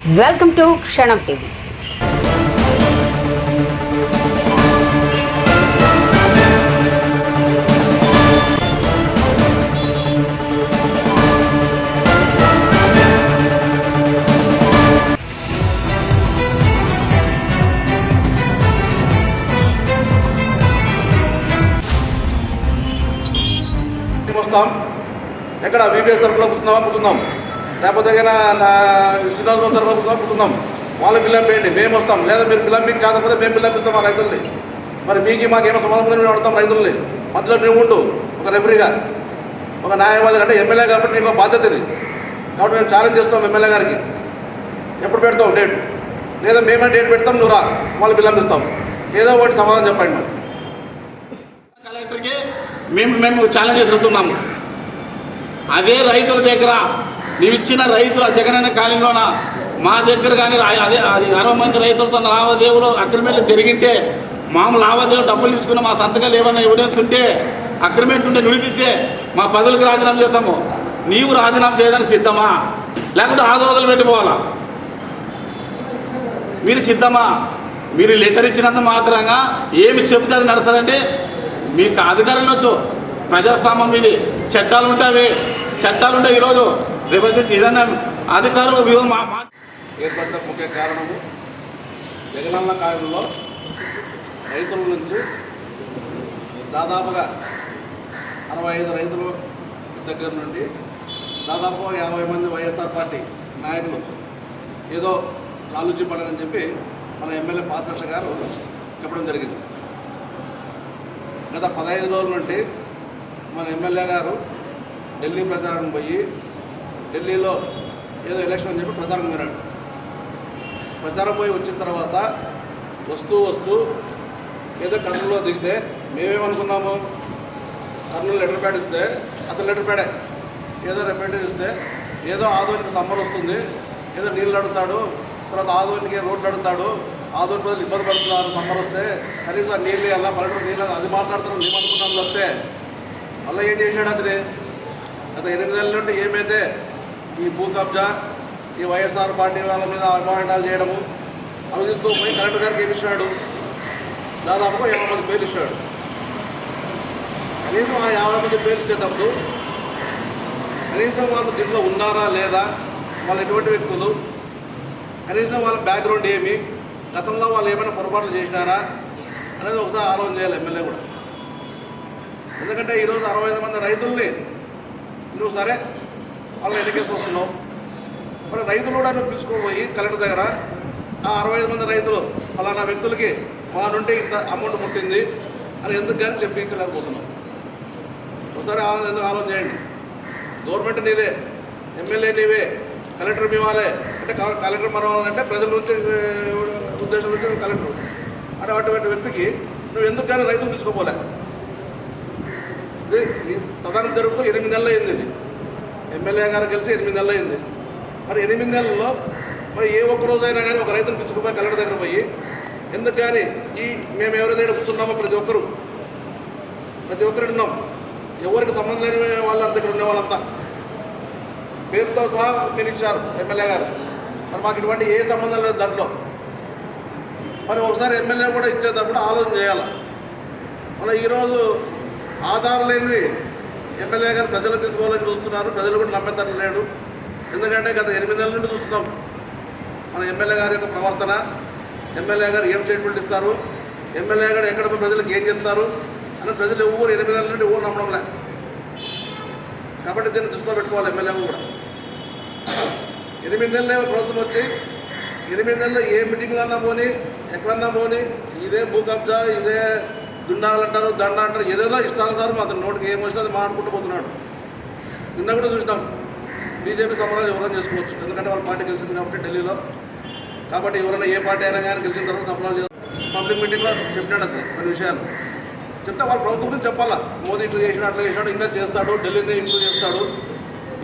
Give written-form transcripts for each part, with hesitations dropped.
Welcome to క్షణం TV. ఎక్కడ వీపీఎస్ తరఫులో కూర్చుందాం లేకపోతే శ్రీనివాసరావు తరఫున కూర్చుందాం. వాళ్ళు బిల్లం వేయండి, మేము వస్తాం. లేదా మీరు బిల్లం మీకు చేతకపోతే మేము బిల్లం ఇస్తాం ఆ రైతుల్ని. మరి మీకు మాకేమో సంబంధం మేము అడుగుతాం రైతుల్ని. మధ్యలో నువ్వు ఉండు ఒక రెఫరీగా, ఒక న్యాయవాది. అంటే ఎమ్మెల్యే కాబట్టి నీకు బాధ్యత ఇది. కాబట్టి మేము ఛాలెంజ్ చేస్తున్నాం ఎమ్మెల్యే గారికి, ఎప్పుడు పెడతావు డేట్, లేదా మేమే డేట్ పెడతాం, నువ్వు రా, వాళ్ళు బిల్లం ఇస్తాం. ఏదో ఒకటి సమాధానం చెప్పండి. మరి కలెక్టర్కి మేము ఛాలెంజ్ చేస్తున్నాము. అదే రైతుల దగ్గర నీవు ఇచ్చిన రైతుల జగనన్న కాలంలోన మా దగ్గర కానీ అదే అది 60 మంది రైతులతో లావాదేవీలు అగ్రిమెంట్లు జరిగింటే మామూలు లావాదేవీలు డబ్బులు తీసుకున్న మా సంతకాలు ఏమైనా ఎవిడెన్స్ ఉంటే అగ్రిమెంట్ ఉంటే నిడిపిస్తే మా పదవులకు రాజీనామా చేస్తాము. నీవు రాజీనామా చేయడానికి సిద్ధమా, లేకుంటే ఆదోదలు పెట్టిపోవాలా? మీరు సిద్ధమా? మీరు లెటర్ ఇచ్చినంత మాత్రంగా ఏమి చెబితే అది నడుస్తుందంటే మీకు అధికారంలో వచ్చు. ప్రజాస్వామ్యం ఇది, చట్టాలు ఉంటాయి. ఈరోజు రేపు ఏదన్నా అధికారులు ఏర్పడ్డ ముఖ్య కారణము జగనన్న కాలంలో రైతుల నుంచి దాదాపుగా 65 రైతుల దగ్గర నుండి దాదాపు 50 మంది వైఎస్ఆర్ పార్టీ నాయకులు ఏదో లాలూచి పడాలని చెప్పి మన ఎమ్మెల్యే పాల్సర్ల గారు చెప్పడం జరిగింది. గత 15 రోజుల నుండి మన ఎమ్మెల్యే గారు ఢిల్లీ ప్రచారం పోయి ఢిల్లీలో ఏదో ఎలక్షన్ అని చెప్పి ప్రచారం పోయినాడు. ప్రచారం పోయి వచ్చిన తర్వాత వస్తూ ఏదో కర్నూలులో దిగితే మేమేమనుకున్నాము, కర్నూలు లెటర్ ప్యాడ్ ఇస్తే అతను లెటర్ ప్యాడే ఏదో రిప్రజెంటేటివ్ ఇస్తే ఏదో ఆదోనికి సమ్మర్ వస్తుంది, ఏదో నీళ్ళు అడుగుతాడు, తర్వాత ఆదోనికి రోడ్లు అడుగుతాడు, ఆదోని ప్రజలు ఇబ్బంది పడుతున్నారు సమ్మర్ వస్తే, కనీసం నీళ్ళు అలా పల్లెటూరు నీళ్ళు అది మాట్లాడుతున్నాం మేము అనుకున్నాం తప్పితే అలా ఏం చేశాడు అతని. గత 8 నెలల నుండి ఏమైతే ఈ భూ కబ్జా, ఈ వైఎస్ఆర్ పార్టీ వాళ్ళ మీద అభిమానాలు చేయడము అవి తీసుకోపోయి కలెక్టర్ గారికి ఏమి ఇచ్చాడు, దాదాపుగా 50 మంది పేర్లు ఇచ్చాడు. కనీసం ఆ 50 మంది పేర్లు ఇచ్చేటప్పుడు కనీసం వాళ్ళు దీంట్లో ఉన్నారా లేదా, వాళ్ళు ఎటువంటి వ్యక్తులు, కనీసం వాళ్ళ బ్యాక్గ్రౌండ్ ఏమి, గతంలో వాళ్ళు ఏమైనా పొరపాట్లు చేసినారా అనేది ఒకసారి ఆలోచన చేయాలి ఎమ్మెల్యే కూడా. ఎందుకంటే ఈరోజు 65 మంది రైతుల్ని నువ్వు సరే వాళ్ళని ఎన్నికేసుకొస్తున్నావు, మరి రైతులు కూడా నువ్వు పిలుచుకోపోయి కలెక్టర్ దగ్గర ఆ 65 మంది రైతులు ఫలానా వ్యక్తులకి మా నుండి ఇంత అమౌంట్ ముట్టింది అని ఎందుకు కానీ చెప్పలేకపోతున్నావు. ఒకసారి ఎందుకు ఆలోచన చేయండి. గవర్నమెంట్ నీదే, ఎమ్మెల్యే నీవే, కలెక్టర్ మీ వాళ్ళే. అంటే కలెక్టర్ మన వాళ్ళంటే ప్రజల నుంచి ఉద్దేశం నుంచి కలెక్టర్ అంటే అటువంటి వ్యక్తికి నువ్వు ఎందుకు కానీ రైతులు పిలుచుకోపోలే. తదనం జరుగుతూ 8 నెలలు అయింది. ఇది ఎమ్మెల్యే గారు కలిసి 8 నెలలు అయింది. మరి 8 నెలల్లో మరి ఏ ఒక్క రోజైనా కానీ ఒక రైతును పిలుచుకుపోయి కలెక్టర్ దగ్గర పోయి ఎందుకు కానీ మేము ఎవరైతే కూర్చున్నామో ప్రతి ఒక్కరు ఉన్నాం, ఎవరికి సంబంధం లేని వాళ్ళంతా ఇక్కడ ఉండే వాళ్ళంతా పేరుతో సహా మీరు ఇచ్చారు ఎమ్మెల్యే గారు. మరి మాకు ఇటువంటి ఏ సంబంధం లేదు దాంట్లో. మరి ఒకసారి ఎమ్మెల్యే కూడా ఇచ్చేటప్పుడు ఆలోచన చేయాలి. మళ్ళీ ఈరోజు ఆధారం లేనివి ఎమ్మెల్యే గారు ప్రజలు తీసుకోవాలని చూస్తున్నారు. ప్రజలు కూడా నమ్మేతట్టు లేడు. ఎందుకంటే గత 8 నెలల నుండి చూస్తున్నాం మన ఎమ్మెల్యే గారి యొక్క ప్రవర్తన, ఎమ్మెల్యే గారు ఏం స్టేట్మెంట్ ఇస్తారు, ఎమ్మెల్యే గారు ఎక్కడ ప్రజలకు ఏం చెప్తారు అని ప్రజలు ఎవరు 8 నెలల నుండి ఎవరు నమ్మడంలే. కాబట్టి దీన్ని దృష్టిలో పెట్టుకోవాలి ఎమ్మెల్యే కూడా. 8 నెలలు ప్రభుత్వం వచ్చి 8 నెలలు ఏ మీటింగ్లు అన్నా పోని, ఎక్కడన్నా పోని ఇదే భూ కబ్జా, ఇదే దుండాలు అంటారు, దండ అంటారు, ఏదేదో ఇష్టానుసారం అతను నోటికి ఏం వచ్చినా అది మాట్లాడుకుంటూ పోతున్నాడు. నిన్న కూడా చూసినాం బీజేపీ సంబరాలు ఎవరైనా చేసుకోవచ్చు, ఎందుకంటే వాళ్ళ పార్టీ గెలిచింది కాబట్టి ఢిల్లీలో. కాబట్టి ఎవరైనా ఏ పార్టీ అయినా కానీ గెలిచిన తర్వాత సంబరాలు చేస్తారు. పబ్లిక్ మీటింగ్లో చెప్పినాడు అతను కొన్ని విషయాలు చెప్తే వాళ్ళ ప్రభుత్వం గురించి చెప్పాలా. మోదీ ఇట్లా చేసినా అట్లా చేసినాడు, ఇంకా చేస్తాడు, ఢిల్లీని ఇంప్రూవ్ చేస్తాడు,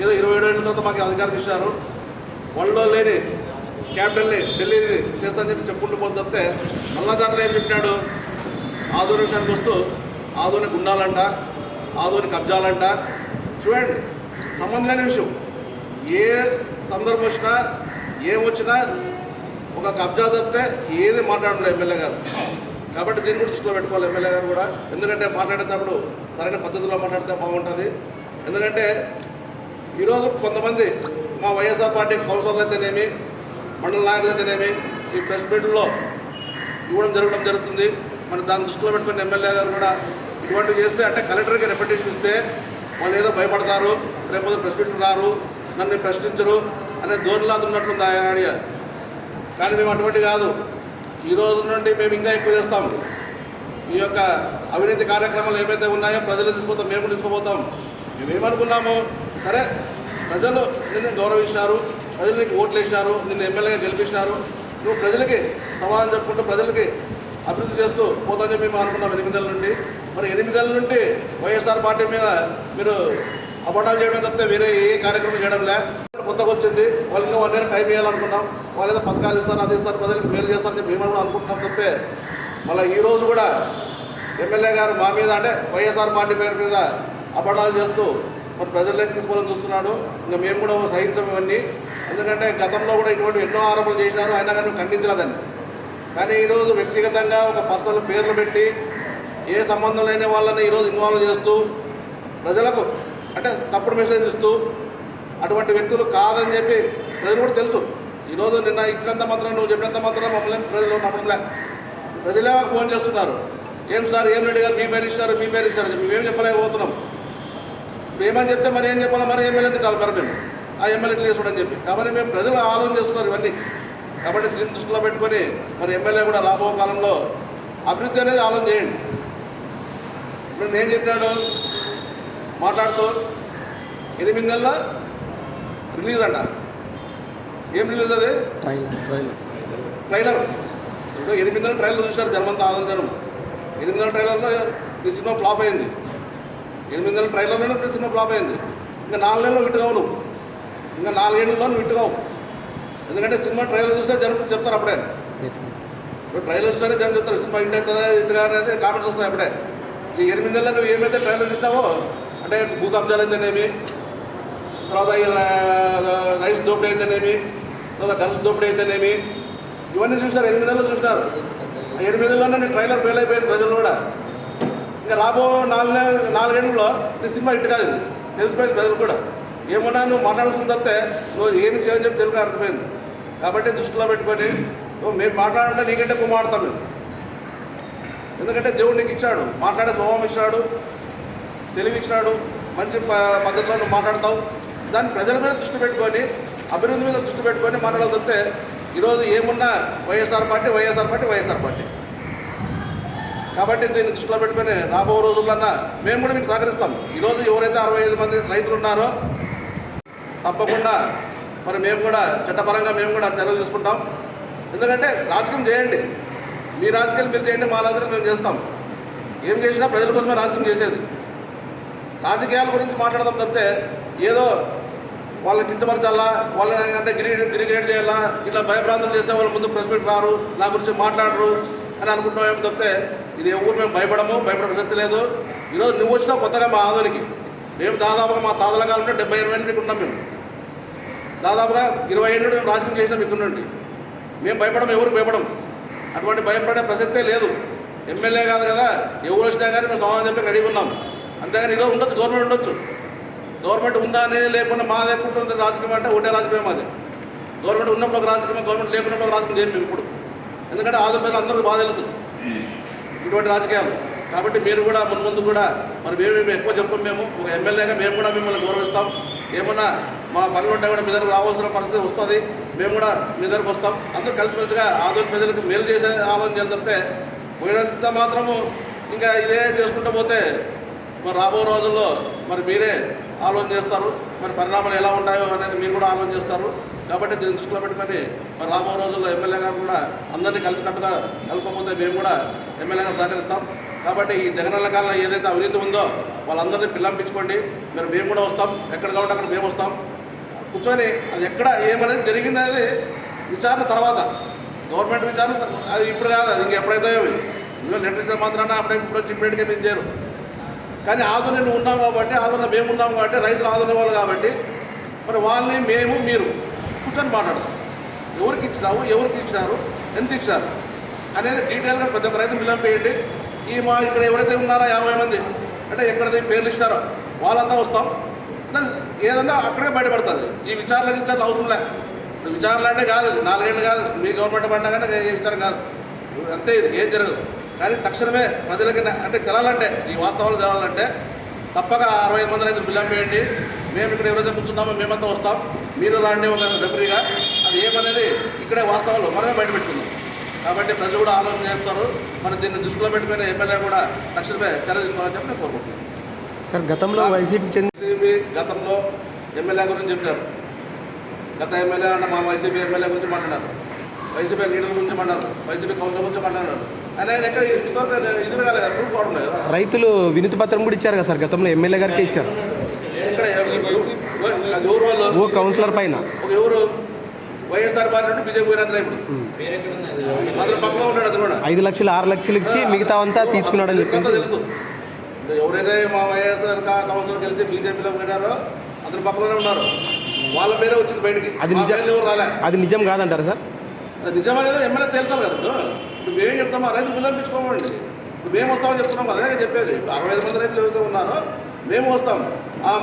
ఏదో 27 ఏళ్ళ తర్వాత మాకు అధికారం ఇచ్చారు, వాళ్ళలో లేని క్యాపిటల్ని ఢిల్లీని చేస్తానని చెప్పి చెప్పుకుంటూ పోతే తప్పితే మళ్ళా దాంట్లో ఏం చెప్పినాడు, ఆదోని విషయానికి వస్తూ ఆదోని గుండాలంట, ఆదోని కబ్జాలంట. చూడండి, సంబంధం లేని విషయం. ఏ సందర్భం వచ్చినా ఏమొచ్చినా ఒక కబ్జా తప్పితే ఏది మాట్లాడలేదు ఎమ్మెల్యే గారు. కాబట్టి దీన్ని కూడా దృష్టిలో పెట్టుకోవాలి ఎమ్మెల్యే గారు కూడా. ఎందుకంటే మాట్లాడేటప్పుడు సరైన పద్ధతిలో మాట్లాడితే బాగుంటుంది. ఎందుకంటే ఈరోజు కొంతమంది మా వైఎస్ఆర్ పార్టీ కౌన్సిలర్లు అయితేనేమి, మండల నాయకులు అయితేనేమి ఈ ప్రెస్ మీట్లో ఇవ్వడం జరుగుతుంది. మరి దాన్ని దృష్టిలో పెట్టుకుని ఎమ్మెల్యే గారు కూడా ఇటువంటివి చేస్తే అంటే కలెక్టర్కి రెప్యుటేషన్ ఇస్తే వాళ్ళు ఏదో భయపడతారు, రేపు ప్రెస్ మీట్లు రారు, నన్ను ప్రశ్నించరు అనే ధోరణిలాగా ఉన్నట్లుంది ఆయన ఐడియా. కానీ మేము అటువంటి కాదు. ఈ రోజు నుండి మేము ఇంకా ఎక్కువ చేస్తాం. ఈ యొక్క అవినీతి కార్యక్రమాలు ఏమైతే ఉన్నాయో ప్రజలు తీసుకుపోతాం, మేము తీసుకుపోతాం. మేమేమనుకున్నాము, సరే ప్రజలు నిన్ను గౌరవించినారు, ప్రజలు నీకు ఓట్లు వేసినారు, నిన్ను ఎమ్మెల్యేగా గెలిపించినారు, నువ్వు ప్రజలకి సమాధానం చెప్పుకుంటూ ప్రజలకి అభివృద్ధి చేస్తూ పోతామని చెప్పి మేము అనుకున్నాం 8 నెలల నుండి. మరి 8 నెలల నుండి వైఎస్ఆర్ పార్టీ మీద మీరు అబద్ధాలు చేయడం తప్పితే వేరే ఏ కార్యక్రమం చేయడం లే. కొత్తగా వచ్చింది, వాళ్ళు ఇంకా 1 ఇయర్ టైం ఇవ్వాలనుకున్నాం. వాళ్ళు ఏదో పథకాలు ఇస్తారు, అది ఇస్తారు, ప్రజలకు మేలు చేస్తారని చెప్పి మేము కూడా అనుకుంటున్నాం తప్పితే మళ్ళీ ఈరోజు కూడా ఎమ్మెల్యే గారు మా మీద అంటే వైఎస్ఆర్ పార్టీ పేరు మీద అబద్ధాలు చేస్తూ మరి ప్రజల్లోకి తీసుకోవాలని చూస్తున్నాడు. ఇంకా మేము కూడా సహించం ఇవన్నీ. ఎందుకంటే గతంలో కూడా ఇటువంటి ఎన్నో ఆరోపణలు చేసినారు, అయినా కానీ ఖండించలేదండి. కానీ ఈరోజు వ్యక్తిగతంగా ఒక పర్సనల్ పేర్లు పెట్టి ఏ సంబంధం లేని వాళ్ళని ఈరోజు ఇన్వాల్వ్ చేస్తూ ప్రజలకు అంటే తప్పుడు మెసేజ్ ఇస్తూ అటువంటి వ్యక్తులు కాదని చెప్పి ప్రజలు కూడా తెలుసు. ఈరోజు నిన్న ఇచ్చినంత మాత్రం నువ్వు చెప్పినంత మాత్రం మమ్మల్ని ప్రజలు నమ్మడంలే. ప్రజలే ఫోన్ చేస్తున్నారు, ఏం సార్ ఏం రెడ్డి గారు మీ పేరు ఇచ్చారు మేమేం చెప్పలేకపోతున్నాం. ఏమని చెప్తే మరి ఏం చెప్పాలి, మరి ఎమ్మెల్యే తిట్టాలి మరి మేము ఆ ఎమ్మెల్యే చేసుకోవడం చెప్పి. కాబట్టి మేము ప్రజలు ఆలోచన చేస్తున్నారు ఇవన్నీ. కాబట్టి దీన్ని దృష్టిలో పెట్టుకొని మరి ఎమ్మెల్యే కూడా రాబో కాలంలో అభివృద్ధి అనేది ఆలోచన చేయండి. ఇప్పుడు నేను చెప్పినాడు మాట్లాడుతూ 8 నెలల రిలీజ్ అంట. ఏం రిలీజ్ అది? ట్రైలర్. ఇప్పుడు 8 నెలల ట్రైలర్ చూశారు జనమంతా జనం. 8 నెలల ట్రైలర్లో ఈ సినిమా ఫ్లాప్ అయింది. 8 నెలల ట్రైలర్లోనే ఇప్పుడు సినిమా ఫ్లాప్ అయింది. ఇంకా 4 నెలలు విట్టుగావు నువ్వు, ఇంకా 4 ఏళ్ళలో నువ్వు విట్టుగావు. ఎందుకంటే సినిమా ట్రైలర్ చూస్తే జనం చెప్తారు అప్పుడే. ఇప్పుడు ట్రైలర్ చూస్తేనే జనం చెప్తారు సినిమా హిట్ అవుతుందా హిట్గా అనేది కామెంట్స్ వస్తాయి అప్పుడే. ఈ 8 నెలలు నువ్వు ఏమైతే ట్రైలర్ చూసినావో అంటే భూ కబ్జాలు అయితేనేమి, తర్వాత రైస్ దోపిడీ అయితేనేమి, తర్వాత గన్స్ దోపిడీ అయితేనేమి, ఇవన్నీ చూసినారు. 8 నెలలు చూసినారు. ఆ 8 నెలల్లోనే నీ ట్రైలర్ ఫెయిల్ అయిపోయింది ప్రజలు కూడా. ఇంకా రాబో 4 ఏళ్ళలో నీ సినిమా హిట్ కాదు, ఇది తెలిసిపోయింది ప్రజలు కూడా. ఏమన్నా నువ్వు మాట్లాడుతుంది తప్పితే నువ్వు ఏమి చేయని చెప్పి తెలుగు అర్థమైంది. కాబట్టి దృష్టిలో పెట్టుకొని మేము మాట్లాడాలంటే నీకంటే ఎక్కువ మాట్లాడతాం మేము. ఎందుకంటే దేవుడు నీకు ఇచ్చాడు, మాట్లాడే స్వభావం ఇచ్చాడు, తెలివి ఇచ్చినాడు, మంచి పద్ధతిలో నువ్వు మాట్లాడతావు. దాన్ని ప్రజల మీద దృష్టి పెట్టుకొని అభివృద్ధి మీద దృష్టి పెట్టుకొని మాట్లాడాలి తప్పితే ఈరోజు ఏమున్నా వైఎస్ఆర్ పార్టీ. కాబట్టి దీన్ని దృష్టిలో పెట్టుకొని రాబో రోజులన్నా మేము కూడా మీకు సహకరిస్తాం. ఈరోజు ఎవరైతే 65 మంది రైతులు ఉన్నారో తప్పకుండా మరి మేము కూడా చట్టపరంగా మేము కూడా చర్యలు తీసుకుంటాం. ఎందుకంటే రాజకీయం చేయండి, మీ రాజకీయాలు మీరు చేయండి, మా రాజకీయం మేము చేస్తాం. ఏం చేసినా ప్రజల కోసమే రాజకీయం చేసేది. రాజకీయాల గురించి మాట్లాడదాం తప్పితే ఏదో వాళ్ళని కించపరచాలా, వాళ్ళని అంటే గిరిగేట్ చేయాలా, ఇట్లా భయభ్రాంతులు చేస్తే వాళ్ళు ముందు ప్రెస్ మీట్ రారు, నా గురించి మాట్లాడరు అని అనుకుంటున్నాం తప్పితే ఇది ఎవరు మేము భయపడే ప్రసక్తి లేదు. ఈరోజు నువ్వు వచ్చినావు కొత్తగా మా ఆదోనికి. మేము దాదాపుగా మా తాతల కాలం నుండి 70 ఏళ్ళు ఇక్కడ ఉన్నాం. మేము దాదాపుగా 20 ఏళ్ళు మేము రాజకీయం చేసినాం ఇక్కడ నుండి. మేము భయపడం, ఎవరికి భయపడం. అటువంటి భయపడే ప్రసక్తే లేదు. ఎమ్మెల్యే కాదు కదా, ఎవరు వచ్చినా కానీ మేము సమాధానం చెప్పి రెడీగా ఉన్నాం. అంతేగాని ఈరోజు ఉండొచ్చు, గవర్నమెంట్ ఉండొచ్చు. గవర్నమెంట్ ఉందా అని లేకుండా మాది ఎక్కుంటుంది రాజకీయం అంటే ఒకటే రాజకీయం అది. గవర్నమెంట్ ఉన్నప్పుడు ఒక రాజకీయం, గవర్నమెంట్ లేకున్నప్పుడు ఒక రాజకీయం చేయండి మేము ఇప్పుడు. ఎందుకంటే ఆంధ్రప్రదేశ్ అందరికీ బాగా తెలుసు ఇటువంటి రాజకీయాలు. కాబట్టి మీరు కూడా ముందు కూడా మరి మేము ఎక్కువ చెప్పం. మేము ఒక ఎమ్మెల్యేగా మేము కూడా మిమ్మల్ని గౌరవిస్తాం. ఏమన్నా మా పనులు ఉంటే కూడా మీ దగ్గర రావాల్సిన పరిస్థితి వస్తుంది, మేము కూడా మీ దగ్గరకు వస్తాం. అందరూ కలిసిమెలిసిగా ఆదోని ప్రజలకు మేలు చేసే ఆలోచన చేయాలి తప్పితే పోయినంత మాత్రము ఇంకా ఇదే చేసుకుంటూ పోతే మరి రాబో రోజుల్లో మరి మీరే ఆలోచన చేస్తారు. మరి పరిణామాలు ఎలా ఉంటాయో అనేది మీరు కూడా ఆలోచన చేస్తారు. కాబట్టి దీన్ని దృష్టిలో పెట్టుకొని మరి రాబో రోజుల్లో ఎమ్మెల్యే గారు కూడా అందరినీ కలిసికట్టుగా కలపకపోతే మేము కూడా ఎమ్మెల్యే గారు సహకరిస్తాం. కాబట్టి ఈ జగనన్న కాలంలో ఏదైతే అవినీతి ఉందో వాళ్ళందరినీ పిల్లంపించుకోండి. మరి మేము కూడా వస్తాం, ఎక్కడ కావాలంటే అక్కడ మేము వస్తాం. కూర్చొని అది ఎక్కడ ఏమనేది జరిగింది అనేది విచారణ తర్వాత, గవర్నమెంట్ విచారణ అది ఇప్పుడు కాదు, అది ఇంకెప్పుడైతే ఇవాళ లెటర్ ఇచ్చిన మాత్రాన అప్పుడే ఇప్పుడు వచ్చి ఇమ్మీడియట్గా మేము చేయరు. కానీ ఆదుని నువ్వు ఉన్నాం కాబట్టి, ఆదులో మేము ఉన్నాం కాబట్టి, రైతులు ఆదునే వాళ్ళు కాబట్టి మరి వాళ్ళని మేము మీరు కూర్చొని మాట్లాడతాం. ఎవరికి ఇచ్చినావు, ఎవరికి ఇచ్చారు, ఎంత ఇచ్చారు అనేది డీటెయిల్గా ప్రతి ఒక్క రైతు మిల్లం వేయండి. మా ఇక్కడ ఎవరైతే ఉన్నారో 50 మంది అంటే ఎక్కడైతే పేర్లు ఇస్తారో వాళ్ళంతా వస్తాం. దాని ఏదన్నా అక్కడే బయటపడుతుంది. ఈ విచారణలు అవసరం లే. విచారణలు అంటే కాదు, 4 ఏళ్ళు కాదు, మీ గవర్నమెంట్ పడినా కానీ విచారం కాదు, అంతే. ఇది ఏం జరగదు. కానీ తక్షణమే ప్రజలకి అంటే తెలాలంటే, ఈ వాస్తవాలు తెలాలంటే తప్పక 65 మంది రైతులు బిల్లం వేయండి. మేము ఇక్కడ ఎవరైతే కూర్చున్నామో మేమంతా వస్తాం, మీరు రాండి ఒక రెఫరీగా. అది ఏమనేది ఇక్కడే వాస్తవాలు మనమే బయటపెట్టుకుందాం. కాబట్టి ప్రజలు కూడా ఆలోచన చేస్తారు. మనం దీన్ని దృష్టిలో పెట్టుకుని ఎమ్మెల్యే కూడా తక్షణమే చర్య తీసుకోవాలని చెప్పి నేను కోరుకుంటున్నాను. సార్, గతంలో వైసీపీ గతంలో ఎమ్మెల్యే గురించి చెప్తారు. గత ఎమ్మెల్యే అంటే మా వైసీపీ ఎమ్మెల్యే గురించి మాట్లాడారు, వైసీపీ లీడర్ గురించి మాట్లాడారు, వైసీపీ కౌన్సిలర్ గురించి మాట్లాడారు. ఆయన ఎక్కడ ఇంతవరకు ఎదురు కాలేదు, ప్రూఫ్ కావడం లేదు కదా. రైతులు వినతి పత్రం కూడా ఇచ్చారు కదా సార్, గతంలో ఎమ్మెల్యే గారికి ఇచ్చారు. ఎక్కడ అది ఎవరు వాళ్ళు? ఓ కౌన్సిలర్ పైన ఎవరు? వైఎస్ఆర్ పార్టీ నుండి బీజేపీ పోయినంత ఇప్పుడు అతను పక్కలో ఉన్నాడు. అతను కూడా 5 లక్షలు 6 లక్షలు ఇచ్చి మిగతా అంతా తీసుకున్నాడని చెప్పేసి తెలుసు. ఎవరైతే మా వైఎస్ఆర్ కౌన్సిలర్ కలిసి బీజేపీలో పోయినారో అతను పక్కలోనే ఉన్నారు. వాళ్ళ పేరే వచ్చింది బయటికి. అది ఎవరు రాలే. అది నిజం కాదంటారు సార్? నిజమనేది ఎమ్మెల్యే తెలుసాలి కదా. నువ్వేం చెప్తామా? రైతులు పిల్లంపించుకోమండి. మేము వస్తామని చెప్తున్నాం. అదే చెప్పేది. 65 మంది రైతులు ఎవరైతే ఉన్నారో మేము వస్తాం.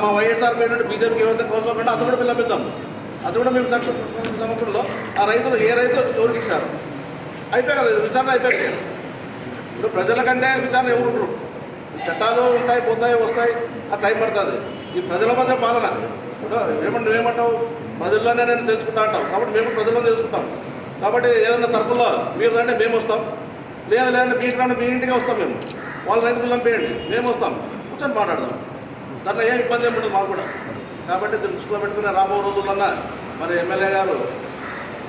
మా వైఎస్ఆర్ పేరు నుండి బీజేపీకి ఎవరైతే కౌన్సిలర్ పోయినా అతను కూడా పిల్లపిద్దాం. అది కూడా మేము సమక్షంలో ఆ రైతులు ఏ రైతు ఎవరికి ఇచ్చారు అయిపోయి కదా, విచారణ అయిపోయింది. ఇప్పుడు ప్రజల కంటే విచారణ ఎవరు ఉండరు. చట్టాలు ఉంటాయి, పోతాయి, వస్తాయి, ఆ టైం పడుతుంది. ఈ ప్రజల మధ్య పాలన. ఇప్పుడు నువ్వేమంటావు? ప్రజల్లోనే నేను తెలుసుకుంటా అంటావు. కాబట్టి మేము ప్రజల్లో తెలుసుకుంటాం. కాబట్టి ఏదైనా సరుకుల్లో మీరు రండి, మేము వస్తాం. లేదంటే మీకు రండి, మీ ఇంటికి వస్తాం. మేము వాళ్ళ రైతు పిల్లలు పేయండి, మేము వస్తాం, కూర్చొని మాట్లాడదాం. దాంట్లో ఏం ఇబ్బంది ఏమి ఉండదు మాకు కూడా. కాబట్టి దృష్టిలో పెట్టుకునే రాబో రోజులన్నా మరి ఎమ్మెల్యే గారు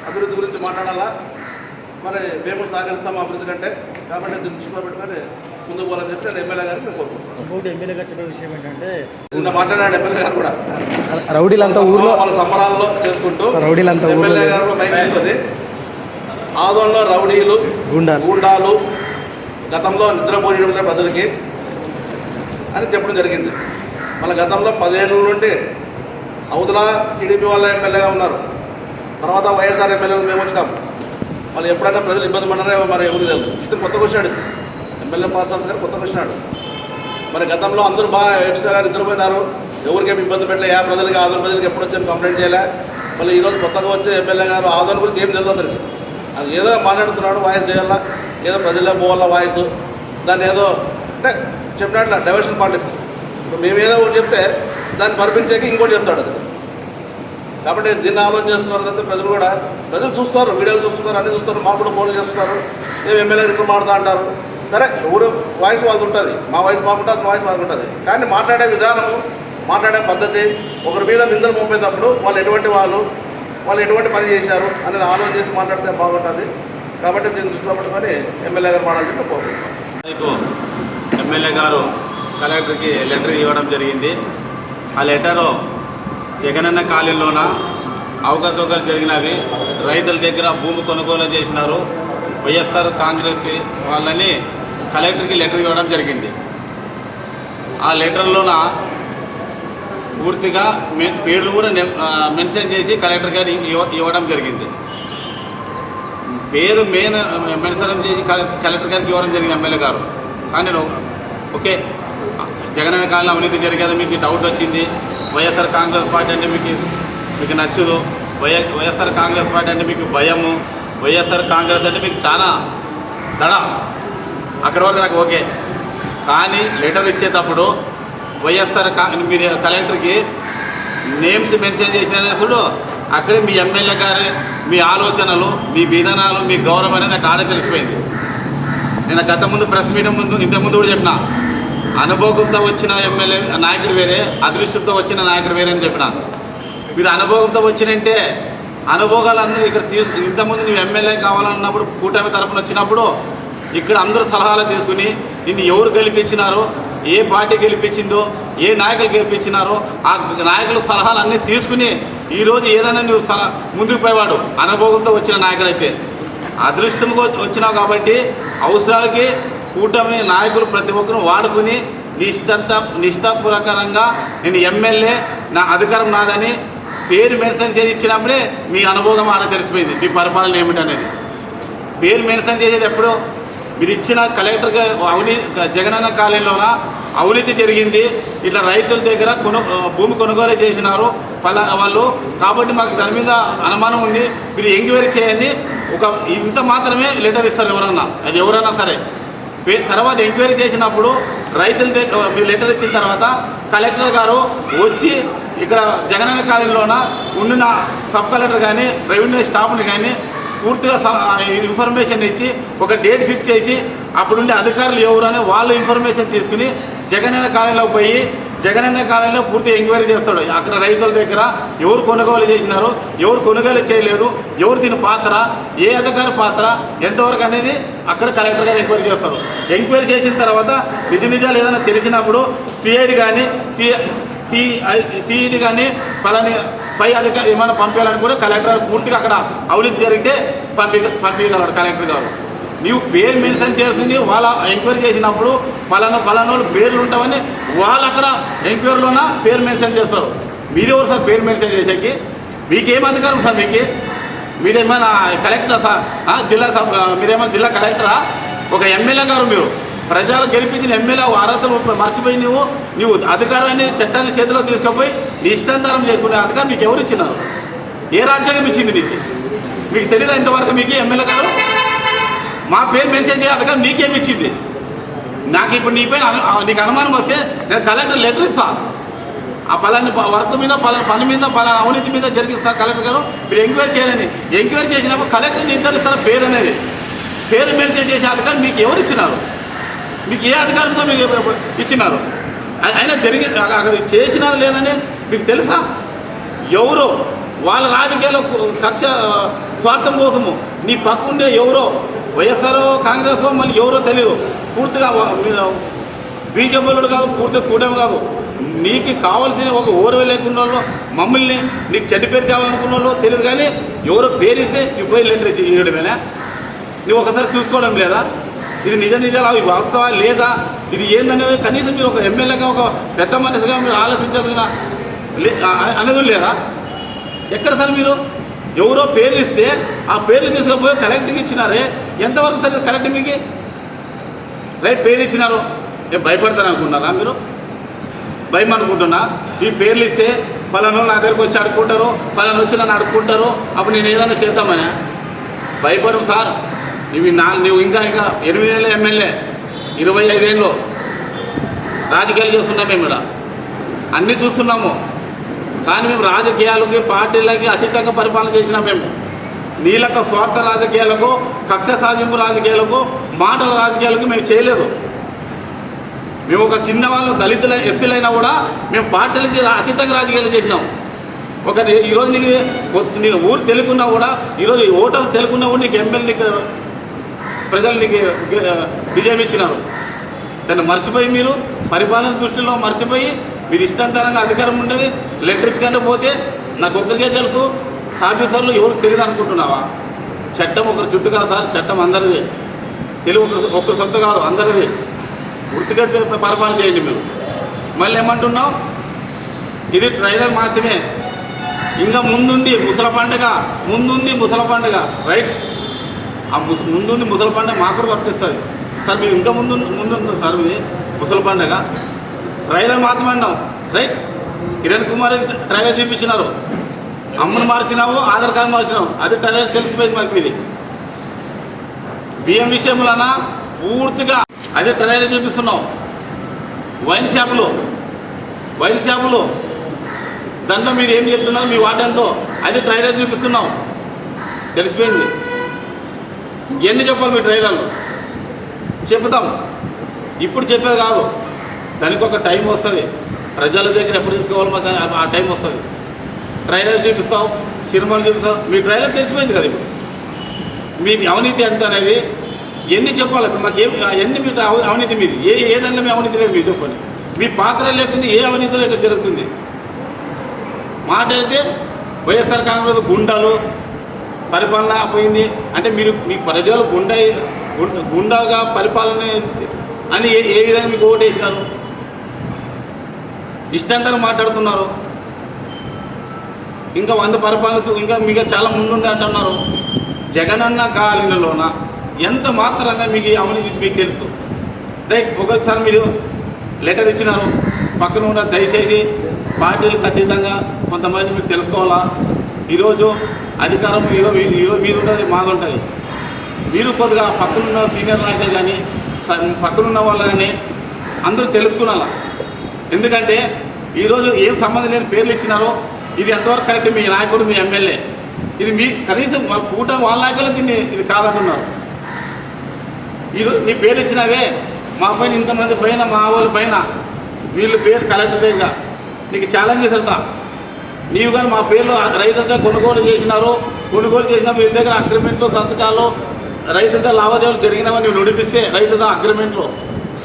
అభివృద్ధి గురించి మాట్లాడాలా. మరి మేము సహకరిస్తాము అభివృద్ధి కంటే. కాబట్టి దృష్టిలో పెట్టుకొని ముందుకు పోవాలని చెప్పి నేను ఎమ్మెల్యే గారికి నేను కోరుకుంటున్నాను. ఎమ్మెల్యే గారు చెప్పే విషయం ఏంటంటే, నిన్న మాట్లాడాడు ఎమ్మెల్యే గారు కూడా. రౌడీలంతా ఊర్లో వాళ్ళ సంబరాల్లో చేసుకుంటూ రౌడీలంతా ఎమ్మెల్యే గారు కూడా మైక్ తీసుకొని ఆదోళనలో రౌడీలు, గూండాలు గతంలో నిద్రపోయడం ప్రజలకి అని చెప్పడం జరిగింది. మళ్ళీ గతంలో 10 ఏళ్ళ నుండి అవతల టీడీపీ వాళ్ళ ఎమ్మెల్యేగా ఉన్నారు. తర్వాత వైఎస్ఆర్ ఎమ్మెల్యేలు మేము వచ్చినాం. మళ్ళీ ఎప్పుడైనా ప్రజలు ఇబ్బంది పడ్డారో మరి ఎవరు తెలుసు. ఇతను కొత్తగా వచ్చాడు, ఎమ్మెల్యే పార్సాద్ గారు కొత్తగా వచ్చినాడు. మరి గతంలో అందరూ బాగా ఎక్స్ట్రా గారు నిద్రపోయినారు, ఎవరికేమి ఇబ్బంది పెట్టలే. ప్రజలకి ఆదోళన ప్రజలకి ఎప్పుడు వచ్చాను కంప్లైంట్ చేయలే. మళ్ళీ ఈరోజు కొత్తగా వచ్చే ఎమ్మెల్యే గారు ఆదోళన గురించి ఏం తెలియదు అతనికి. అది ఏదో మాట్లాడుతున్నాడు, వాయిస్ చేయాలా, ఏదో ప్రజల్లో పోవాలా వాయిస్. దాన్ని ఏదో అంటే చెప్పినట్ల డైవర్షన్ పాలిటిక్స్. ఇప్పుడు మేము ఏదో ఒకటి చెప్తే దాన్ని పరిపించాక ఇంకోటి చెప్తాడు అది. కాబట్టి దీన్ని ఆలోచన చేస్తున్నారు కదా ప్రజలు కూడా. ప్రజలు చూస్తారు, వీడియోలు చూస్తున్నారు, అన్నీ చూస్తారు, మాకు కూడా ఫోన్లు చేస్తున్నారు. మేము ఎమ్మెల్యే రిటర్న్ మాడుతా అంటారు. సరే, ఎవరు వాయిస్ వాళ్ళది ఉంటుంది, మా వాయిస్ మాకుంటుంది, వాయిస్ మాకు ఉంటుంది. కానీ మాట్లాడే విధానము, మాట్లాడే పద్ధతి, ఒకరి మీద నిందలు మోపేటప్పుడు వాళ్ళు ఎటువంటి పని చేశారు అనేది ఆలోచన చేసి మాట్లాడితే బాగుంటుంది. కాబట్టి దీన్ని దృష్టిలో పెట్టుకొని ఎమ్మెల్యే గారు మాట్లాడి కోరుకుంటున్నాం. ఎమ్మెల్యే గారు కలెక్టర్కి లెటర్ ఇవ్వడం జరిగింది. ఆ లెటరు జగనన్న కాలనీలోన అవకతవకలు జరిగినవి, రైతుల దగ్గర భూమి కొనుగోలు చేసినారు, వైఎస్ఆర్ కాంగ్రెస్ వాళ్ళని కలెక్టర్కి లెటర్ ఇవ్వడం జరిగింది. ఆ లెటర్లోన పూర్తిగా పేర్లు కూడా మెన్షన్ చేసి కలెక్టర్ గారు ఇవ్వడం జరిగింది. పేరు మెన్షన్ చేసి కలెక్టర్ గారికి ఇవ్వడం జరిగింది ఎమ్మెల్యే గారు. కానీ ఓకే, జగనన్న కాలంలో అవినీతి జరిగేది మీకు డౌట్ వచ్చింది, వైఎస్ఆర్ కాంగ్రెస్ పార్టీ అంటే మీకు నచ్చదు, వైఎస్ఆర్ కాంగ్రెస్ పార్టీ అంటే మీకు భయము, వైఎస్ఆర్ కాంగ్రెస్ అంటే మీకు చాలా దడ, అక్కడి వరకు నాకు ఓకే. కానీ లెటర్ ఇచ్చేటప్పుడు వైఎస్ఆర్ మీరు కలెక్టర్కి నేమ్స్ మెన్షన్ చేసినప్పుడు అక్కడే మీ ఎమ్మెల్యే గారి మీ ఆలోచనలు, మీ విధానాలు, మీ గౌరవం అనేది నాకు ఆడే తెలిసిపోయింది. నేను గత ముందు ప్రెస్ మీటింగ్ ఇంతకుముందు కూడా చెప్పిన, అనుభవంతో వచ్చిన ఎమ్మెల్యే నాయకుడు వేరే, అదృష్టంతో వచ్చిన నాయకుడు వేరే అని చెప్పిన. మీరు అనుభవంతో వచ్చినంటే అనుభవాలందరూ ఇక్కడ ఇంతకుముందు నువ్వు ఎమ్మెల్యే కావాలన్నప్పుడు కూటమి తరఫున వచ్చినప్పుడు ఇక్కడ అందరూ సలహాలు తీసుకుని నిన్ను ఎవరు గెలిపించినారో, ఏ పార్టీ గెలిపించిందో, ఏ నాయకులు గెలిపించినారో ఆ నాయకుల సలహాలు అన్నీ తీసుకుని ఈరోజు ఏదైనా నువ్వు ముందుకు పోయేవాడు అనుభవంతో వచ్చిన నాయకుడైతే. అదృష్టంగా వచ్చినావు కాబట్టి అవసరాలకి కూటమి నాయకులు ప్రతి ఒక్కరు వాడుకుని నిష్ఠాపూర్వకంగా నేను ఎమ్మెల్యే, నా అధికారం నాదని పేరు మెన్షన్ చేసి ఇచ్చినప్పుడే మీ అనుభవం ఆడ తెలిసిపోయింది మీ పరిపాలన ఏమిటనేది. పేరు మెన్షన్ చేసేది ఎప్పుడు మీరు ఇచ్చిన కలెక్టర్గా జగనన్న కాలనీలోన అవినీతి జరిగింది, ఇట్లా రైతుల దగ్గర భూమి కొనుగోలు చేసినారు వాళ్ళు, కాబట్టి మాకు దాని మీద అనుమానం ఉంది, మీరు ఎంక్వైరీ చేయండి, ఇంత మాత్రమే లెటర్ ఇస్తారు ఎవరన్నా, అది ఎవరన్నా సరే. తర్వాత ఎంక్వైరీ చేసినప్పుడు రైతుల దగ్గర మీరు లెటర్ ఇచ్చిన తర్వాత కలెక్టర్ గారు వచ్చి ఇక్కడ జగనన్న కాలనీలోన ఉండిన సబ్ కలెక్టర్ కానీ రెవెన్యూ స్టాఫ్ని కానీ పూర్తిగా ఇన్ఫర్మేషన్ ఇచ్చి ఒక డేట్ ఫిక్స్ చేసి అప్పుడుండే అధికారులు ఎవరు అని వాళ్ళు ఇన్ఫర్మేషన్ తీసుకుని జగనన్న కాలనీలోకి పోయి జగనన్న కాలనీలో పూర్తిగా ఎంక్వైరీ చేస్తాడు. అక్కడ రైతుల దగ్గర ఎవరు కొనుగోలు చేసినారు, ఎవరు కొనుగోలు చేయలేదు, ఎవరు దీని పాత్ర, ఏ అధికారి పాత్ర ఎంతవరకు అనేది అక్కడ కలెక్టర్ గారు ఎంక్వైరీ చేస్తారు. ఎంక్వైరీ చేసిన తర్వాత నిజాలు ఏదైనా తెలిసినప్పుడు సిఐడి కానీ సిఈడి కానీ పై అధికారి ఏమైనా పంపించాలని కూడా కలెక్టర్ పూర్తిగా అక్కడ అవినీతి జరిగితే పంపించగలడు కలెక్టర్ గారు. నీవు పేరు మెన్షన్ చేయాల్సింది వాళ్ళ ఎంక్వైరీ చేసినప్పుడు పలానా పేర్లు ఉంటామని వాళ్ళు అక్కడ ఎంక్వైరీలోన పేరు మెన్షన్ చేస్తారు. మీరెవరు సార్ పేరు మెన్షన్ చేసేకి? మీకేం అధికారం సార్? మీరేమైనా కలెక్టరా సార్? మీరేమైనా జిల్లా కలెక్టరా? ఒక ఎమ్మెల్యే గారు, మీరు ప్రజలు గెలిపించిన ఎమ్మెల్యే అర్హతలు మర్చిపోయి నువ్వు అధికారాన్ని చట్టాన్ని చేతిలో తీసుకుపోయి నీ ఇష్టాంతరం చేసుకునే అధికారం మీకు ఎవరు ఇచ్చినారు? ఏ రాజ్యాంగం ఇచ్చింది మీకు తెలియదా ఇంతవరకు? మీకు ఎమ్మెల్యే గారు మా పేరు మెన్షన్ చేసే అధికారం నీకేమి ఇచ్చింది? నాకు ఇప్పుడు నీపైన నీకు అనుమానం వస్తే నేను కలెక్టర్ లెటర్ ఇస్తా, ఆ పలాని వర్క్ మీద పని మీద అవినీతి మీద జరిగిస్తారు కలెక్టర్ గారు, మీరు ఎంక్వైరీ చేయాలని. ఎంక్వైరీ చేసినప్పుడు కలెక్టర్ నిర్ధారిస్తారు పేరు అనేది. పేరు మెన్షన్ చేసే అధికారం మీకు ఎవరు ఇచ్చినారు? మీకు ఏ అధికారంతో మీరు ఇచ్చినారు? అయినా అక్కడ చేసినారు లేదని మీకు తెలుసా? ఎవరో వాళ్ళ రాజకీయాల కక్ష స్వార్థం కోసము నీ పక్కుండే ఎవరో వైఎస్ఆర్ కాంగ్రెస్ మళ్ళీ ఎవరో తెలియదు, పూర్తిగా బీజేపీలు కాదు, పూర్తిగా కూటమి కాదు, నీకు కావాల్సిన ఒక ఓర్వ లేకున్న వాళ్ళు, మమ్మల్ని నీకు చెడ్డ పేరు కావాలనుకున్న వాళ్ళు తెలియదు, కానీ ఎవరో పేరిస్తే నువ్వు పోయి లెటర్ ఇవ్వడమేనా? నువ్వు ఒకసారి చూసుకోవడం లేదా? ఇది నిజాలు అవి వాస్తవా లేదా, ఇది ఏందనేది కనీసం మీరు ఒక ఎమ్మెల్యేగా ఒక పెద్ద మనిషిగా మీరు ఆలోచించాల్సిన అనేది లేదా? ఎక్కడ సార్ మీరు ఎవరో పేర్లు ఇస్తే ఆ పేర్లు తీసుకుపోయి కలెక్టర్కి ఇచ్చినారే, ఎంతవరకు సరే కరెక్ట్ మీకు? రైట్, పేరు ఇచ్చినారు, భయపడతాను అనుకున్నారా మీరు? భయం అనుకుంటున్నా? ఈ పేర్లు ఇస్తే పలానా నా దగ్గరకు వచ్చి అడుక్కుంటారు, పలానా వచ్చి నన్ను అడుక్కుంటారు, అప్పుడు నేను ఏదైనా చేద్దామని భయపడు సార్. నువ్వు ఇంకా 8 ఏళ్ళ ఎమ్మెల్యే, 25 ఏళ్ళు రాజకీయాలు చేస్తున్నాం మేము, ఇక్కడ అన్నీ చూస్తున్నాము, కానీ మేము రాజకీయాలకి పార్టీలకి అతీతంగా పరిపాలన చేసినాం. మేము నీళ్ళక స్వార్థ రాజకీయాలకు, కక్ష సాధింపు రాజకీయాలకు, మాటల రాజకీయాలకు మేము చేయలేదు. మేము ఒక చిన్నవాళ్ళు దళితుల ఎస్సీలైనా కూడా మేము పార్టీలకి అతీతంగా రాజకీయాలు చేసినాం. ఈరోజు నీకు ఊరు తెలుగున్నా కూడా, ఈరోజు ఓటర్లు తెలుగున్నా కూడా నీకు ఎమ్మెల్యే, నీకు ప్రజలు నీకు విజయం ఇచ్చినారు. దాన్ని మర్చిపోయి మీరు పరిపాలన దృష్టిలో మర్చిపోయి మీరు ఇష్టాంతరంగా అధికారం ఉండేది లెటర్ ఇచ్చుకుంటూ పోతే నాకు ఒక్కరికే తెలుసు, ఆఫీసర్లు ఎవరికి తెలియదు అనుకుంటున్నావా? చట్టం ఒకరి చుట్టూ కాదు సార్, చట్టం అందరిది, తెలుగు ఒకరి సొంత కాదు, అందరిది. గుర్తుకట్టి పరిపాలన చేయండి. మీరు మళ్ళీ ఏమంటున్నావు? ఇది ట్రైలర్ మాత్రమే, ఇంకా ముందుంది ముసల పండుగ, రైట్? ఆ ముందుంది ముసల పండుగ మాకు కూడా వర్తిస్తుంది సార్. మీరు ఇంకా ముందు సార్ ఇది ముసల పండుగ, ట్రైలర్ మాత్రమే అన్నావు, రైట్? కిరణ్ కుమార్ ట్రైలర్ చూపించినారు, అమ్మను మార్చినావు, ఆధార్ కార్డు మార్చినావు, అది ట్రైలర్ తెలిసిపోయింది మాకు. ఇది బియ్యం విషయంలోనా పూర్తిగా అదే ట్రైలర్ చూపిస్తున్నావు. వైన్ షాపులు దాంట్లో మీరు ఏం చెప్తున్నారు, మీ వాటంతో అది ట్రైలర్ చూపిస్తున్నావు, తెలిసిపోయింది. ఎన్ని చెప్పాలి మీ ట్రైలర్లు? చెప్తాం, ఇప్పుడు చెప్పేది కాదు, దానికి ఒక టైం వస్తుంది. ప్రజల దగ్గర ఎప్పుడు తీసుకోవాలి మాకు ఆ టైం వస్తుంది. ట్రైలర్ చూపిస్తావు, సినిమాలు చూపిస్తావు, మీ ట్రైలర్ తెలిసిపోయింది కదా. ఇప్పుడు మీ అవినీతి ఎంత అనేది ఎన్ని చెప్పాలి? ఇప్పుడు మాకు ఎన్ని మీ అవినీతి మీది, ఏ దాంట్లో మీ అవినీతి లేదు మీరు చెప్పండి. మీ పాత్ర లేకుండా ఏ అవినీతిలో ఇక్కడ జరుగుతుంది? మాట అయితే వైఎస్ఆర్ కాంగ్రెస్ గుండాలు పరిపాలన పోయింది అంటే మీరు మీ ప్రజలు గుండాగా పరిపాలన అని ఏ విధంగా మీకు ఓటేసినారు? ఇష్టాంతరం మాట్లాడుతున్నారు. ఇంకా 100 పరిపాలన ఇంకా మీకు చాలా ముందుంది అంటున్నారు. జగనన్న కాలనీలోన ఎంత మాత్రంగా మీకు అవినీతి మీకు తెలుసు. రైట్, ఒకసారి మీరు లెటర్ ఇచ్చినారు, పక్కన ఉన్న దయచేసి పార్టీలకు అతీతంగా కొంతమంది మీరు తెలుసుకోవాలా. ఈరోజు అధికారం ఈరోజు మీది ఉంటుంది, మాది ఉంటుంది. మీరు కొద్దిగా పక్కనున్న సీనియర్ నాయకులు కానీ పక్కనున్న వాళ్ళు కానీ అందరూ తెలుసుకున్నాలా. ఎందుకంటే ఈరోజు ఏం సంబంధం లేని పేర్లు ఇచ్చినారో ఇది ఎంతవరకు కరెక్ట్. మీ నాయకుడు, మీ ఎమ్మెల్యే, ఇది మీ కనీసం వాళ్ళ నాయకులు దీన్ని ఇది కాదంటున్నారు. ఈరోజు నీ పేర్లు ఇచ్చినావే, మా పైన ఇంతమంది పైన, మా వాళ్ళ పైన వీళ్ళు పేరు కలెక్టర్ దగ్గర నీకు ఛాలెంజ్ చేసేస్తా. నీవు కానీ మా పేర్లు రైతులతో కొనుగోలు చేసినా వీళ్ళ దగ్గర అగ్రిమెంట్లు, సంతకాలు, రైతులతో లావాదేవీలు జరిగినావని నువ్వు నడిపిస్తే రైతులతో అగ్రిమెంట్లు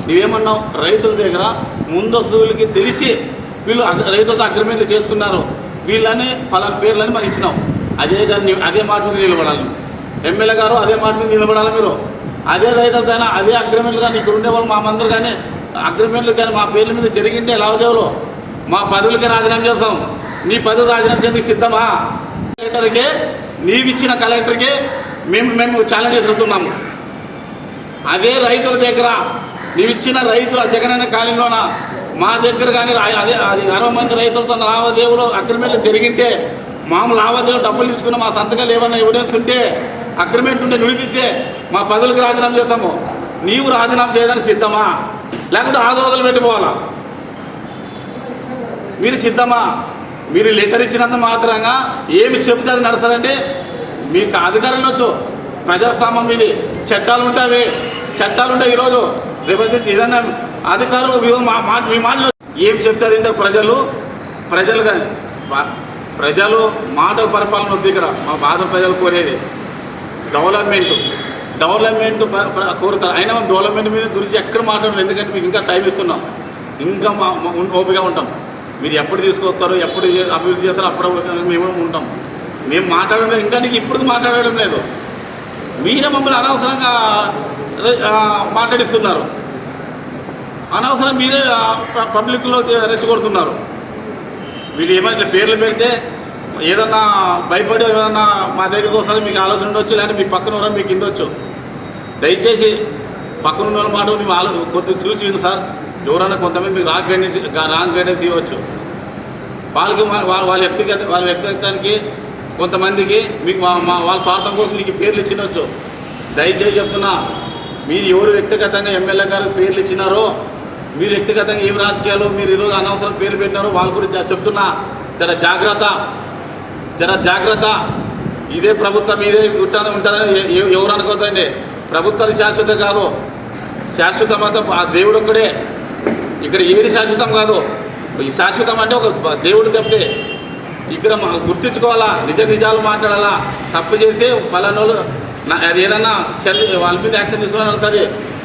నువ్వేమన్నావు? రైతుల దగ్గర ముందస్తువులకి తెలిసి వీళ్ళు రైతులతో అగ్రిమెంట్లు చేసుకున్నారు, వీళ్ళని పలానా పేర్లని మాకు ఇచ్చినావు. అదే మాట మీద నిలబడాలి. ఎమ్మెల్యే గారు అదే మాట మీద నిలబడాలి. మీరు అదే రైతులతో అదే అగ్రిమెంట్లు కానీ ఇక్కడ ఉండేవాళ్ళు మా మందరు కానీ అగ్రిమెంట్లు కానీ మా పేర్ల మీద జరిగింటే లావాదేవీలు మా పదవులకి రాజీనామా చేస్తాం. నీ పదవి రాజీనామా చేయడానికి సిద్ధమా? కలెక్టర్కి నీవిచ్చిన కలెక్టర్కి మేము ఛాలెంజ్ చేస్తున్నాము. అదే రైతుల దగ్గర నీవిచ్చిన రైతుల జగనన్న కాలనీలోన మా దగ్గర కానీ అదే 60 మంది రైతులతో లావాదేవీలు అగ్రిమెంట్లు జరిగింటే మామూలు లావాదేవీలు డబ్బులు తీసుకున్న మా సంతకాలు ఏమన్నా ఎవిడెన్స్ ఉంటే అగ్రిమెంట్ ఉంటే నిలిపిస్తే మా పదవులకు రాజీనామా చేస్తాము. నీవు రాజీనామా చేయడానికి సిద్ధమా? లేకుంటే ఆదోదలు పెట్టిపోవాలా? మీరు సిద్ధమా? మీరు లెటర్ ఇచ్చినంత మాత్రంగా ఏమి చెబితే అది నడుస్తుందంటే మీకు అధికారంలో వచ్చు. ప్రజాస్వామ్యం ఇది, చట్టాలు ఉంటాయి. ఈరోజు రేపు ఏదన్నా అధికారులు మీ మాటలు ఏం చెప్తుంది అంటే ప్రజలు కానీ ప్రజలు మాట పరిపాలన వద్దు. ఇక్కడ మా బాధ ప్రజలు కోరేది డెవలప్మెంట్ కోరుతారు. అయినా మేము డెవలప్మెంట్ మీద గురించి ఎక్కడ మాట్లాడలేదు. ఎందుకంటే మీకు ఇంకా టైం ఇస్తున్నాం, ఇంకా ఓపికగా ఉంటాం. మీరు ఎప్పుడు తీసుకొస్తారో, ఎప్పుడు అభివృద్ధి చేస్తారో అప్పుడు మేము ఉంటాం. మేము మాట్లాడడం లేదు, ఇంకా నీకు ఇప్పుడు మాట్లాడడం లేదు. మీరే మమ్మల్ని అనవసరంగా మాట్లాడిస్తున్నారు. అనవసరం మీరే పబ్లిక్లో రెచ్చగొడుతున్నారు. వీళ్ళు ఏమైనా ఇట్లా పేర్లు పెడితే ఏదన్నా భయపడి ఏదన్నా మా దగ్గరికి వస్తారో మీకు ఆలోచన ఉండొచ్చు, లేదంటే మీ పక్కన ఎవరో మీకు ఉండొచ్చు. దయచేసి పక్కన ఉన్న మాట మేము కొద్దిగా చూసి విను సార్. ఎవరైనా కొంతమంది మీకు రాంగ్ గైడెన్స్ ఇవ్వచ్చు. వాళ్ళ వ్యక్తిగతానికి కొంతమందికి మీకు వాళ్ళ స్వార్థం కోసం మీకు పేర్లు ఇచ్చినవచ్చు. దయచేసి చెప్తున్నా, మీరు ఎవరు వ్యక్తిగతంగా ఎమ్మెల్యే గారు పేర్లు ఇచ్చినారో, మీరు వ్యక్తిగతంగా ఏం రాజకీయాలు మీరు ఈరోజు అనవసరం పేర్లు పెట్టినారో వాళ్ళ గురించి చెప్తున్నా. జర జాగ్రత్త. ఇదే ప్రభుత్వం ఇదే ఉంటుందని ఎవరు అనుకోవద్దండి. ప్రభుత్వాలు శాశ్వతం కాదు. శాశ్వతం అంతా ఆ దేవుడు ఒక్కడే. ఇక్కడ ఏది శాశ్వతం కాదు. ఈ శాశ్వతం అంటే ఒక దేవుడు తప్పితే ఇక్కడ గుర్తించుకోవాలా, నిజాలు మాట్లాడాలా. తప్పు చేసి పలానోళ్ళు అది ఏదన్నా వాళ్ళ మీద యాక్షన్ తీసుకోవాలని వస్తుంది.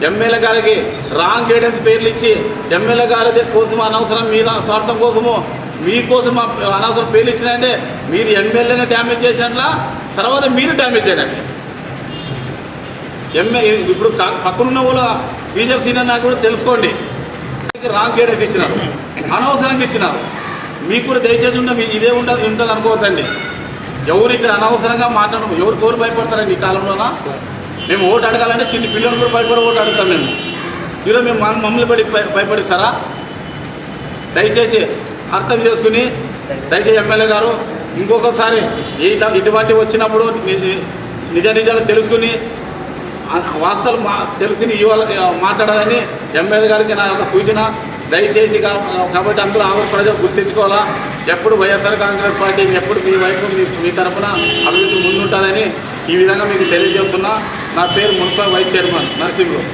ఎమ్మెల్యే గారికి రాంగ్ గైడెన్స్ పేర్లు ఇచ్చి ఎమ్మెల్యే గారి కోసం అనవసరం మీ స్వార్థం కోసము మీకోసం అనవసరం పేర్లు ఇచ్చినంటే మీరు ఎమ్మెల్యేని డ్యామేజ్ చేసినట్లా, తర్వాత మీరు డ్యామేజ్ చేయడానికి. ఇప్పుడు పక్కనున్న వాళ్ళు బీజేపీ సీనియర్ నాయకుడు తెలుసుకోండి, రాంగ్ గైడెన్స్ ఇచ్చినారు, అనవసరంగా ఇచ్చినారు. మీకు కూడా దయచేసి ఇదే ఉంటుంది అనుకోవద్దండి. ఎవరు ఇక్కడ అనవసరంగా మాట్లాడము. ఎవరు కోరు భయపడతారండి ఈ కాలంలోన? మేము ఓటు అడగాలంటే చిన్న పిల్లలు కూడా భయపడి ఓటు అడుగుతాం. మేము ఈరోజు మేము మమ్మల్ని భయపడిస్తారా? దయచేసి అర్థం చేసుకుని, దయచేసి ఎమ్మెల్యే గారు ఇంకొకసారి ఇటువంటి వచ్చినప్పుడు నిజాలు తెలుసుకుని వాస్తవాలు తెలుసుకుని ఇవాళ మాట్లాడాలని ఎమ్మెల్యే గారికి నా యొక్క సూచన. దయచేసి కాబట్టి అందరూ ఆంధ్ర ప్రజలు గుర్తించుకోవాలా. ఎప్పుడు వైఎస్ఆర్ కాంగ్రెస్ పార్టీ ఎప్పుడు మీ వైపు మీ తరఫున అభివృద్ధి ముందుంటుందని ఈ విధంగా మీకు తెలియజేస్తున్నా. నా పేరు మున్సిపల్ వైస్ చైర్మన్ నరసింహరావు.